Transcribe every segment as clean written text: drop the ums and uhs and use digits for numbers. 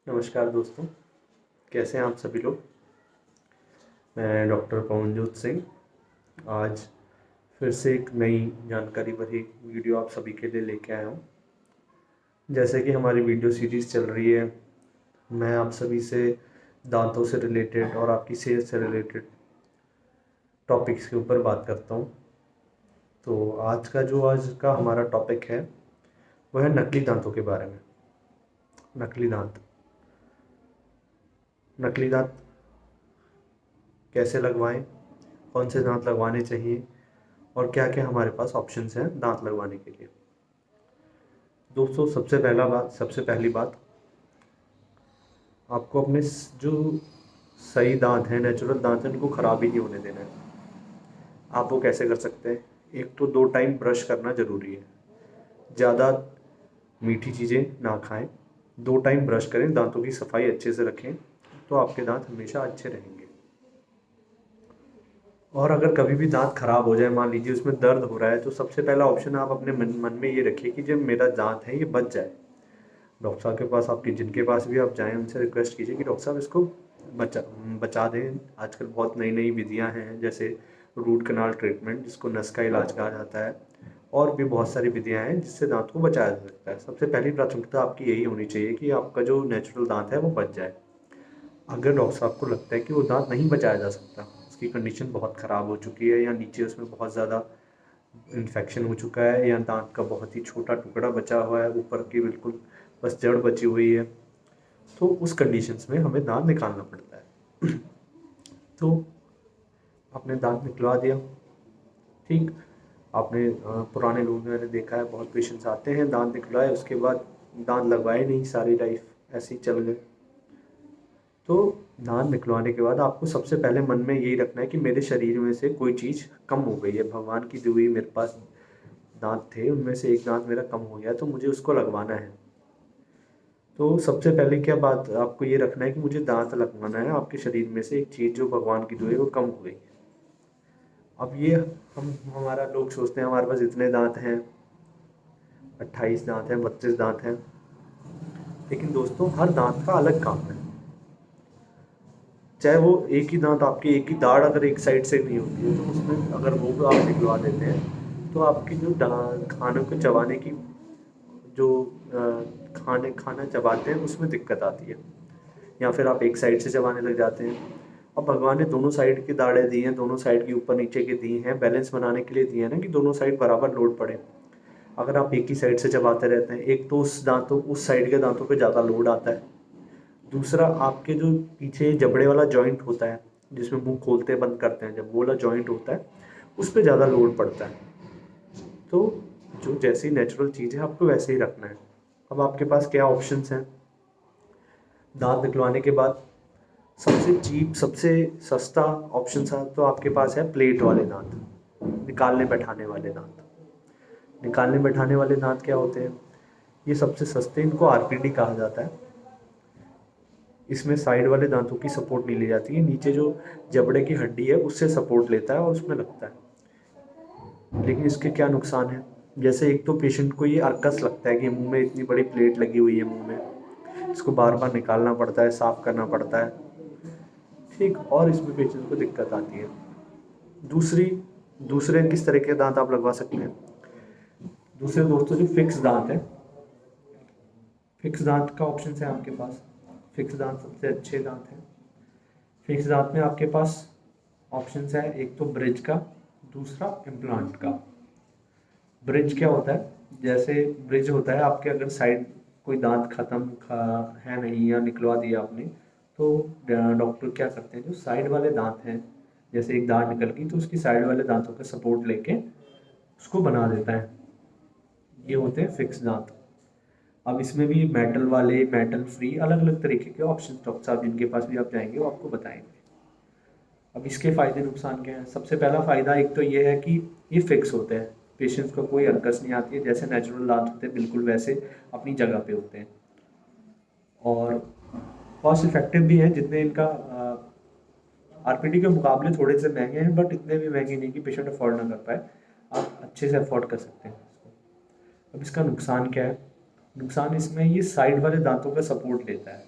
नमस्कार दोस्तों, कैसे हैं आप सभी लोग। मैं डॉक्टर पवनजोत सिंह आज फिर से एक नई जानकारी भरी वीडियो आप सभी के लिए लेके आया हूँ। जैसे कि हमारी वीडियो सीरीज़ चल रही है, मैं आप सभी से दांतों से रिलेटेड और आपकी सेहत से रिलेटेड टॉपिक्स के ऊपर बात करता हूँ। तो आज का हमारा टॉपिक है वह है नकली दांतों के बारे में। नकली दांत नकली दांत कैसे लगवाएं, कौन से दांत लगवाने चाहिए और क्या क्या हमारे पास ऑप्शंस हैं दांत लगवाने के लिए। दोस्तों, सबसे पहली बात, आपको अपने जो सही दांत हैं, नेचुरल दांत हैं, उनको ख़राब ही नहीं होने देना है। आप वो कैसे कर सकते हैं? एक तो 2 टाइम ब्रश करना ज़रूरी है। ज़्यादा मीठी चीज़ें ना खाएं, 2 टाइम ब्रश करें, दांतों की सफाई अच्छे से रखें, तो आपके दांत हमेशा अच्छे रहेंगे। और अगर कभी भी दांत खराब हो जाए, मान लीजिए उसमें दर्द हो रहा है, तो सबसे पहला ऑप्शन आप अपने मन में ये रखिए कि जब मेरा दांत है ये बच जाए, डॉक्टर साहब के पास, आपके जिनके पास भी आप जाएं उनसे रिक्वेस्ट कीजिए कि डॉक्टर साहब इसको बचा बचा दें। आजकल बहुत नई नई विधियां हैं, जैसे रूट कनाल ट्रीटमेंट, जिसको नस का इलाज कहा जाता है, और भी बहुत सारी विधियां हैं जिससे दांत को बचाया जा सकता है। सबसे पहली प्राथमिकता आपकी यही होनी चाहिए कि आपका जो नेचुरल दांत है वो बच जाए। अगर डॉक्टर साहब को लगता है कि वो दांत नहीं बचाया जा सकता, उसकी कंडीशन बहुत ख़राब हो चुकी है, या नीचे उसमें बहुत ज़्यादा इन्फेक्शन हो चुका है, या दांत का बहुत ही छोटा टुकड़ा बचा हुआ है, ऊपर की बिल्कुल बस जड़ बची हुई है, तो उस कंडीशंस में हमें दांत निकालना पड़ता है। तो आपने दांत निकलवा दिया, ठीक। आपने पुराने लोग, मैंने देखा है बहुत पेशेंट्स आते हैं दांत निकलवाए, उसके बाद दांत लगवाए नहीं, सारी लाइफ ऐसे ही चल गए। तो दांत निकलवाने के बाद आपको सबसे पहले मन में यही रखना है कि मेरे शरीर में से कोई चीज़ कम हो गई है, भगवान की दी हुई मेरे पास दांत थे, उनमें से एक दांत मेरा कम हो गया, तो मुझे उसको लगवाना है। तो सबसे पहले क्या बात आपको ये रखना है कि मुझे दांत लगवाना है, आपके शरीर में से एक चीज़ जो भगवान की दी हुई है वो कम हो गई। अब ये हमारा लोग सोचते हैं हमारे पास इतने दांत हैं, 28 दांत हैं, 32 दांत हैं, लेकिन दोस्तों हर दांत का अलग काम है। चाहे वो एक ही दांत, आपकी एक ही दाढ़ अगर एक साइड से नहीं होती है, तो उसमें अगर वो भी आप निकलवा देते हैं, तो आपकी जो खानों को चबाने की जो खाना चबाते हैं उसमें दिक्कत आती है, या फिर आप एक साइड से चबाने लग जाते हैं। अब भगवान ने दोनों साइड की दाढ़ें दी हैं, दोनों साइड की ऊपर नीचे की दी हैं, बैलेंस बनाने के लिए दी है ना, कि दोनों साइड बराबर लोड पड़े। अगर आप एक ही साइड से चबाते रहते हैं, एक तो उस साइड के दांतों पे ज़्यादा लोड आता है, दूसरा आपके जो पीछे जबड़े वाला जॉइंट होता है, जिसमें मुंह खोलते बंद करते हैं, जब वो वाला जॉइंट होता है उस पर ज़्यादा लोड पड़ता है। तो जो जैसी नेचुरल चीज़ है आपको वैसे ही रखना है। अब आपके पास क्या ऑप्शंस हैं दांत निकलवाने के बाद? सबसे चीप, सबसे सस्ता ऑप्शन तो आपके पास है प्लेट वाले दांत, निकालने बैठाने वाले दांत। निकालने बैठाने वाले दांत क्या होते हैं? ये सबसे सस्ते, इनको आरपीडी कहा जाता है। इसमें साइड वाले दांतों की सपोर्ट नहीं ली जाती है, नीचे जो जबड़े की हड्डी है उससे सपोर्ट लेता है और उसमें लगता है। लेकिन इसके क्या नुकसान है? जैसे एक तो पेशेंट को ये अर्कस लगता है कि मुंह में इतनी बड़ी प्लेट लगी हुई है मुंह में, इसको बार बार निकालना पड़ता है, साफ करना पड़ता है, ठीक, और इसमें पेशेंट को दिक्कत आती है। दूसरी दूसरे किस तरह के दांत आप लगवा सकते हैं? दूसरे दोस्तों जो फिक्स दांत है, फिक्स दांत का ऑप्शन है आपके पास। फिक्स दांत सबसे अच्छे दांत हैं। फिक्स दांत में आपके पास ऑप्शंस है, एक तो ब्रिज का, दूसरा इम्प्लांट का। ब्रिज क्या होता है? जैसे ब्रिज होता है, आपके अगर साइड कोई दांत है नहीं, या निकलवा दिया आपने, तो डॉक्टर क्या करते हैं, जो साइड वाले दांत हैं, जैसे एक दांत निकल गई तो उसकी साइड वाले दांतों का सपोर्ट लेके उसको बना देता है। ये होते हैं फिक्स दांत। अब इसमें भी मेटल वाले, मेटल फ्री, अलग अलग तरीके के ऑप्शन डॉक्टर साहब जिनके पास भी आप जाएंगे वो आपको बताएंगे। अब इसके फ़ायदे नुकसान क्या हैं? सबसे पहला फ़ायदा एक तो ये है कि ये फिक्स होते हैं, पेशेंट्स को कोई हरकत नहीं आती है, जैसे नेचुरल दांत होते हैं बिल्कुल वैसे अपनी जगह पे होते हैं। और कॉस्ट इफेक्टिव भी हैं, जितने इनका आरपीडी के मुकाबले थोड़े से महंगे हैं, बट इतने भी महंगे नहीं कि पेशेंट अफोर्ड ना कर पाए, आप अच्छे से अफोर्ड कर सकते हैं इसको। अब इसका नुकसान क्या है? नुकसान इसमें ये साइड वाले दांतों का सपोर्ट लेता है।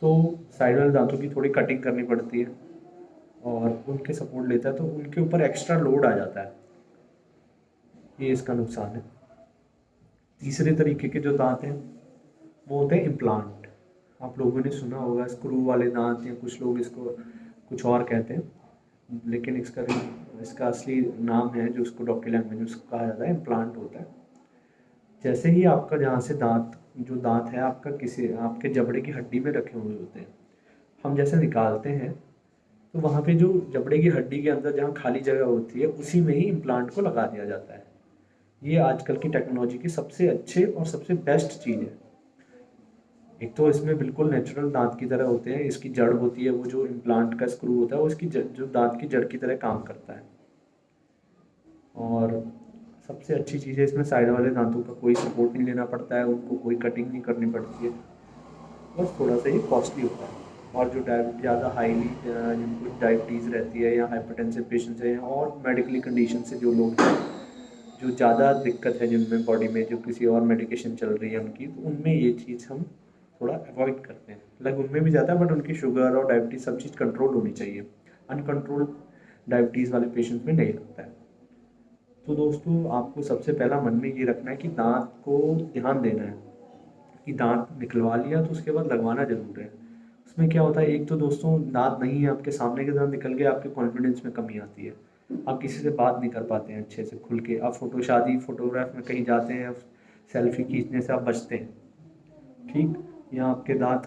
तो साइड वाले दांतों की थोड़ी कटिंग करनी पड़ती है और उनके सपोर्ट लेता है, तो उनके ऊपर एक्स्ट्रा लोड आ जाता है, ये इसका नुकसान है। तीसरे तरीके के जो दांत हैं वो होते हैं इम्प्लांट। आप लोगों ने सुना होगा स्क्रू वाले दांत, या कुछ लोग इसको कुछ और कहते हैं, लेकिन इसका असली नाम है जो उसको डॉक्टरी लैंग्वेज में उसको कहा जाता है इम्प्लांट होता है। जैसे ही आपका जहाँ से दांत है आपका किसी आपके जबड़े की हड्डी में रखे हुए होते हैं, हम जैसे निकालते हैं तो वहाँ पे जो जबड़े की हड्डी के अंदर जहाँ खाली जगह होती है उसी में ही इम्प्लांट को लगा दिया जाता है। ये आजकल की टेक्नोलॉजी की सबसे अच्छे और सबसे बेस्ट चीज़ है। एक तो इसमें बिल्कुल नेचुरल दांत की तरह होते हैं, इसकी जड़ होती है, वो जो इम्प्लांट का स्क्रू होता है वो इसकी जो दांत की जड़ की तरह काम करता है। और सबसे अच्छी चीज़ है इसमें साइड वाले दांतों का कोई सपोर्ट नहीं लेना पड़ता है, उनको कोई कटिंग नहीं करनी पड़ती है, बस थोड़ा सा ये कॉस्टली होता है। और जो ज़्यादा हाईली जिनको डायबिटीज़ रहती है या हाइपरटेंसिव पेशेंट्स हैं और मेडिकली कंडीशन से जो लोग हैं, जो ज़्यादा दिक्कत है जिनमें बॉडी में, जो किसी और मेडिकेशन चल रही है उनकी, तो उनमें ये चीज़ हम थोड़ा अवॉइड करते हैं। लग उनमें भी जाता है बट उनकी शुगर और डायबिटीज़ सब चीज़ कंट्रोल होनी चाहिए। अनकंट्रोल डायबिटीज़ वाले पेशेंट्स में नहीं लगता है। तो दोस्तों आपको सबसे पहला मन में ये रखना है कि दांत को ध्यान देना है कि दांत निकलवा लिया तो उसके बाद लगवाना ज़रूर है। उसमें क्या होता है, एक तो दोस्तों दांत नहीं है आपके सामने के दांत निकल गए, आपके कॉन्फिडेंस में कमी आती है, आप किसी से बात नहीं कर पाते हैं अच्छे से खुल के, आप फोटोग्राफ में कहीं जाते हैं, सेल्फी खींचने से आप बचते हैं, ठीक। या आपके दांत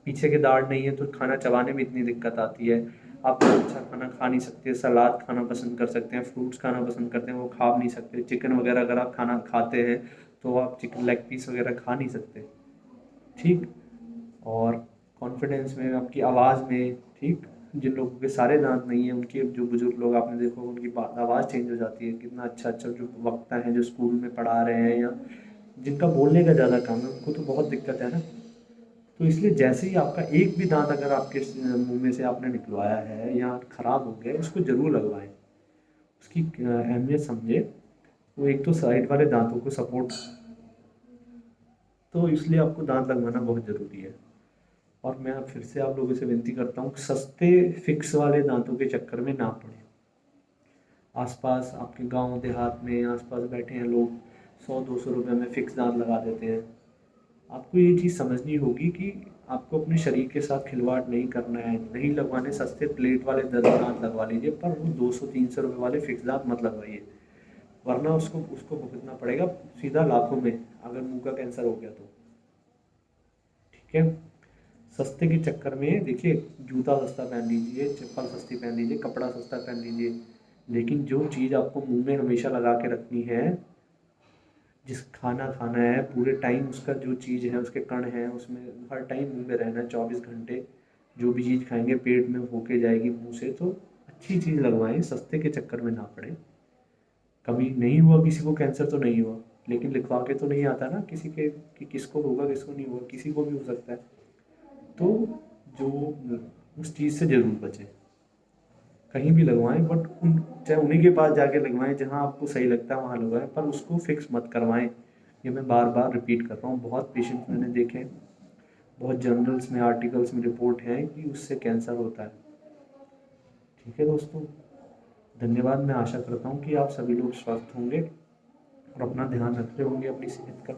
पीछे के दांत नहीं है तो खाना चबाने में इतनी दिक्कत आती है, आप अच्छा खाना खा नहीं सकते, सलाद खाना पसंद कर सकते हैं, फ्रूट्स खाना पसंद करते हैं, वो खा नहीं सकते, चिकन वगैरह अगर आप खाना खाते हैं तो आप चिकन लेग पीस वगैरह खा नहीं सकते, ठीक। और कॉन्फिडेंस में, आपकी आवाज़ में, ठीक। जिन लोगों के सारे दांत नहीं है उनके, जो बुजुर्ग लोग आपने देखो उनकी आवाज़ चेंज हो जाती है, कितना अच्छा अच्छा जो वक्ता हैं जो स्कूल में पढ़ा रहे हैं या जिनका बोलने का ज़्यादा काम है उनको तो बहुत दिक्कत है ना। तो इसलिए जैसे ही आपका एक भी दांत अगर आपके मुंह में से आपने निकलवाया है या ख़राब हो गया, उसको ज़रूर लगवाएं, उसकी अहमियत समझे। वो एक तो साइड वाले दांतों को सपोर्ट, तो इसलिए आपको दांत लगवाना बहुत ज़रूरी है। और मैं फिर से आप लोगों से विनती करता हूँ, सस्ते फिक्स वाले दांतों के चक्कर में ना पड़े। आसपास आपके गांव देहात में आसपास बैठे हैं लोग, 100-200 रुपये में फिक्स दांत लगा देते हैं। आपको ये चीज़ समझनी होगी कि आपको अपने शरीर के साथ खिलवाड़ नहीं करना है, नहीं लगवाने सस्ते प्लेट वाले दांत लगवा लीजिए, पर वो 200-300 रुपये वाले फिक्स दांत मत लगवाइए, वरना उसको उसको भुगतना पड़ेगा सीधा लाखों में, अगर मुंह का कैंसर हो गया तो, ठीक है। सस्ते के चक्कर में देखिए, जूता सस्ता पहन लीजिए, चप्पल सस्ती पहन लीजिए, कपड़ा सस्ता पहन लीजिए, लेकिन जो चीज़ आपको मुंह में हमेशा लगा के रखनी है, जिस खाना खाना है पूरे टाइम, उसका जो चीज़ है उसके कण हैं उसमें हर टाइम मुंह में रहना है 24 घंटे, जो भी चीज़ खाएंगे पेट में होके जाएगी मुंह से, तो अच्छी चीज़ लगवाएं, सस्ते के चक्कर में ना पड़े। कभी नहीं हुआ किसी को कैंसर तो नहीं हुआ, लेकिन लिखवा के तो नहीं आता ना किसी के कि किसको होगा किसको नहीं होगा, किसी को भी हो सकता है। तो जो उस चीज़ से ज़रूर बचें, कहीं भी लगवाएं, बट चाहे उन्हीं के पास जाके लगवाएं जहां आपको सही लगता है वहां लगवाएं, पर उसको फिक्स मत करवाएं। ये मैं बार बार रिपीट कर रहा हूँ, बहुत पेशेंट्स मैंने देखे हैं, बहुत जर्नल्स में आर्टिकल्स में रिपोर्ट है कि उससे कैंसर होता है। ठीक है दोस्तों, धन्यवाद। मैं आशा करता हूँ कि आप सभी लोग स्वस्थ होंगे और अपना ध्यान रखते होंगे अपनी सेहत का।